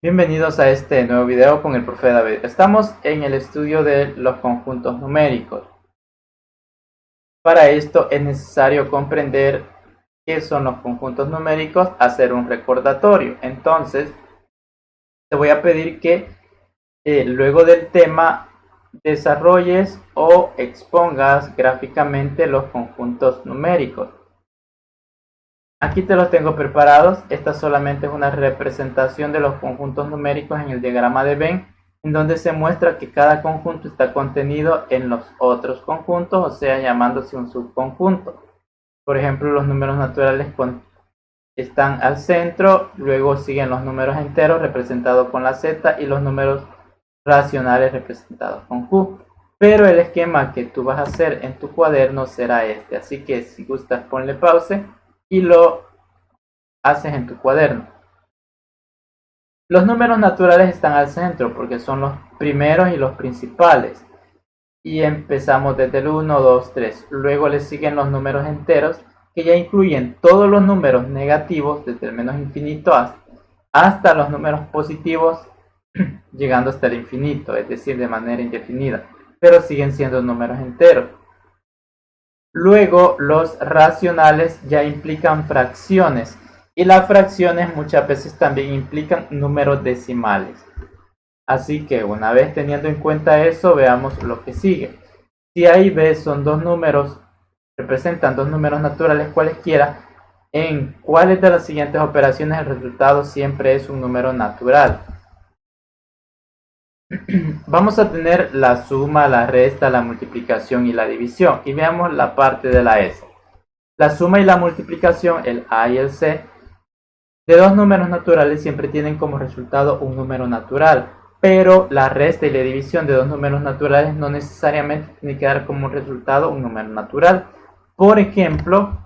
Bienvenidos a este nuevo video con el profe David. Estamos en el estudio de los conjuntos numéricos. Para esto es necesario comprender qué son los conjuntos numéricos, hacer un recordatorio. Entonces, te voy a pedir que luego del tema desarrolles o expongas gráficamente los conjuntos numéricos. Aquí te los tengo preparados. Esta solamente es una representación de los conjuntos numéricos en el diagrama de Venn, en donde se muestra que cada conjunto está contenido en los otros conjuntos, o sea, llamándose un subconjunto. Por ejemplo, los números naturales están al centro, luego siguen los números enteros representados con la Z y los números racionales representados con Q. Pero el esquema que tú vas a hacer en tu cuaderno será este, así que si gustas ponle pause y lo haces en tu cuaderno. Los números naturales están al centro porque son los primeros y los principales. Y empezamos desde el 1, 2, 3. Luego le siguen los números enteros, que ya incluyen todos los números negativos, desde el menos infinito hasta los números positivos, llegando hasta el infinito, es decir, de manera indefinida. Pero siguen siendo números enteros. Luego los racionales ya implican fracciones. Y las fracciones muchas veces también implican números decimales. Así que una vez teniendo en cuenta eso, veamos lo que sigue. Si A y B son dos números, representan dos números naturales cualesquiera, en cuáles de las siguientes operaciones el resultado siempre es un número natural. Vamos a tener la suma, la resta, la multiplicación y la división. Y veamos la parte de la S. La suma y la multiplicación, el A y el C, de dos números naturales siempre tienen como resultado un número natural, pero la resta y la división de dos números naturales no necesariamente tiene que dar como resultado un número natural. Por ejemplo,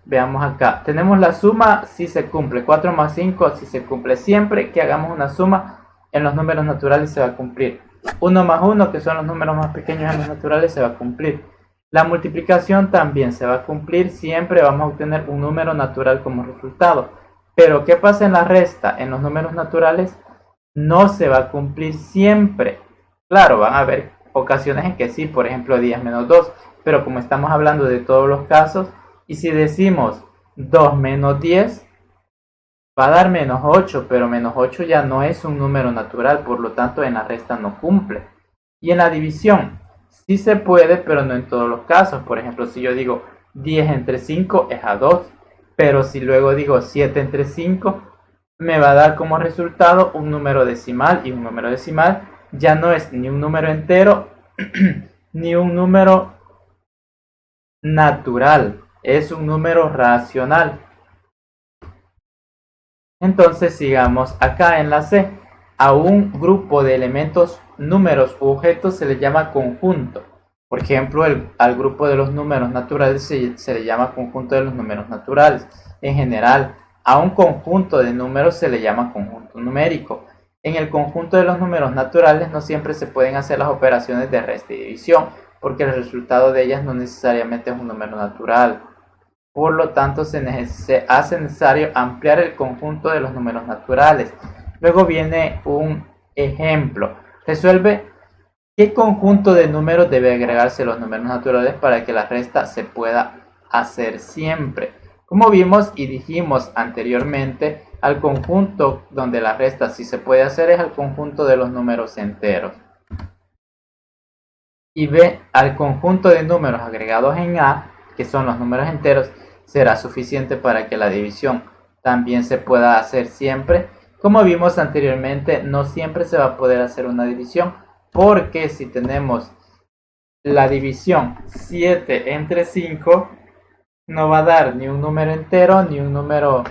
veamos acá, tenemos la suma si se cumple, 4 más 5 si se cumple. Siempre que hagamos una suma en los números naturales se va a cumplir. 1 más 1, que son los números más pequeños en los naturales, se va a cumplir. La multiplicación también se va a cumplir, siempre vamos a obtener un número natural como resultado. Pero ¿qué pasa en la resta? En los números naturales no se va a cumplir siempre. Claro, van a haber ocasiones en que sí, por ejemplo 10 menos 2, pero como estamos hablando de todos los casos, y si decimos 2 menos 10, va a dar menos 8, pero menos 8 ya no es un número natural, por lo tanto en la resta no cumple. Y en la división, sí se puede, pero no en todos los casos. Por ejemplo, si yo digo 10 entre 5 es a 2, pero si luego digo 7 entre 5, me va a dar como resultado un número decimal, y un número decimal ya no es ni un número entero ni un número natural, es un número racional. Entonces sigamos acá en la C. A un grupo de elementos, números u objetos se le llama conjunto. Por ejemplo, al grupo de los números naturales se le llama conjunto de los números naturales. En general, a un conjunto de números se le llama conjunto numérico. En el conjunto de los números naturales no siempre se pueden hacer las operaciones de resta y división, porque el resultado de ellas no necesariamente es un número natural. Por lo tanto, se hace necesario ampliar el conjunto de los números naturales. Luego viene un ejemplo. Resuelve qué conjunto de números debe agregarse a los números naturales para que la resta se pueda hacer siempre. Como vimos y dijimos anteriormente, al conjunto donde la resta sí se puede hacer es al conjunto de los números enteros. Y B, al conjunto de números agregados en A, que son los números enteros, será suficiente para que la división también se pueda hacer siempre. Como vimos anteriormente, no siempre se va a poder hacer una división, porque si tenemos la división 7 entre 5, no va a dar ni un número entero ni un número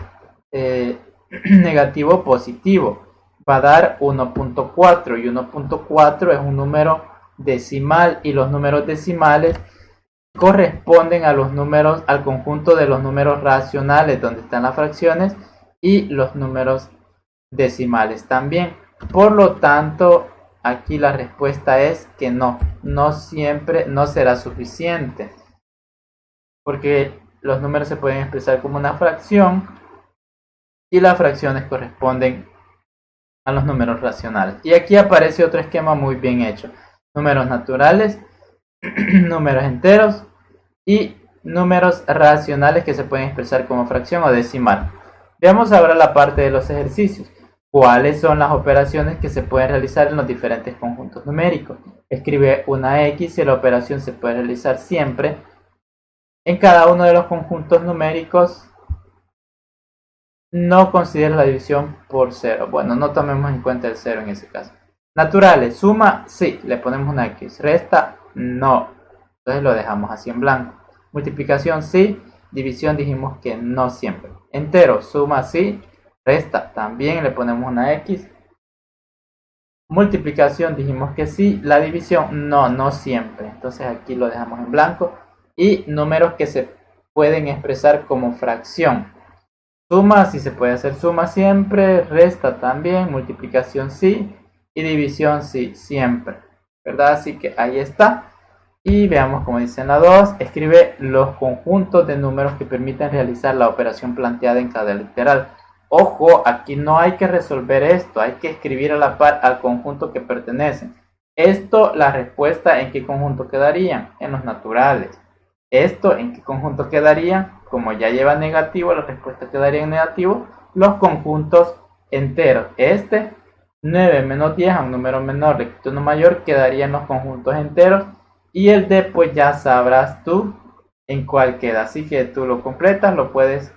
negativo positivo. Va a dar 1.4, y 1.4 es un número decimal, y los números decimales corresponden a los números, al conjunto de los números racionales donde están las fracciones, y los números decimales también. Por lo tanto, aquí la respuesta es que no siempre, no será suficiente, porque los números se pueden expresar como una fracción y las fracciones corresponden a los números racionales. Y aquí aparece otro esquema muy bien hecho. Números naturales, números enteros y números racionales que se pueden expresar como fracción o decimal. Veamos ahora la parte de los ejercicios. ¿Cuáles son las operaciones que se pueden realizar en los diferentes conjuntos numéricos? Escribe una X y la operación se puede realizar siempre en cada uno de los conjuntos numéricos. No considera la división por cero. Bueno, no tomemos en cuenta el cero en ese caso. Naturales, suma, sí, le ponemos una X. Resta, no. Entonces lo dejamos así en blanco. Multiplicación, sí. División dijimos que no siempre. Entero, suma, sí. Resta, también le ponemos una X. Multiplicación dijimos que sí. La división, no, no siempre. Entonces aquí lo dejamos en blanco. Y números que se pueden expresar como fracción. Suma, sí se puede hacer suma siempre, resta también, multiplicación sí y división sí, siempre, ¿verdad? Así que ahí está. Y veamos como dice en la 2, escribe los conjuntos de números que permiten realizar la operación planteada en cada literal. Ojo, aquí no hay que resolver esto, hay que escribir a la par al conjunto que pertenecen. Esto, la respuesta en qué conjunto quedarían, en los naturales. Esto, ¿en qué conjunto quedaría? Como ya lleva negativo, la respuesta quedaría en negativo. Los conjuntos enteros. Este, 9 menos 10 a un número menor, le quito uno mayor, quedaría en los conjuntos enteros. Y el D, pues ya sabrás tú en cuál queda. Así que tú lo completas, lo puedes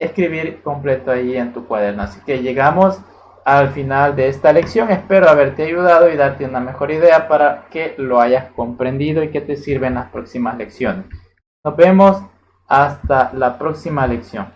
escribir completo ahí en tu cuaderno. Así que llegamos al final de esta lección. Espero haberte ayudado y darte una mejor idea para que lo hayas comprendido y que te sirva en las próximas lecciones. Nos vemos hasta la próxima lección.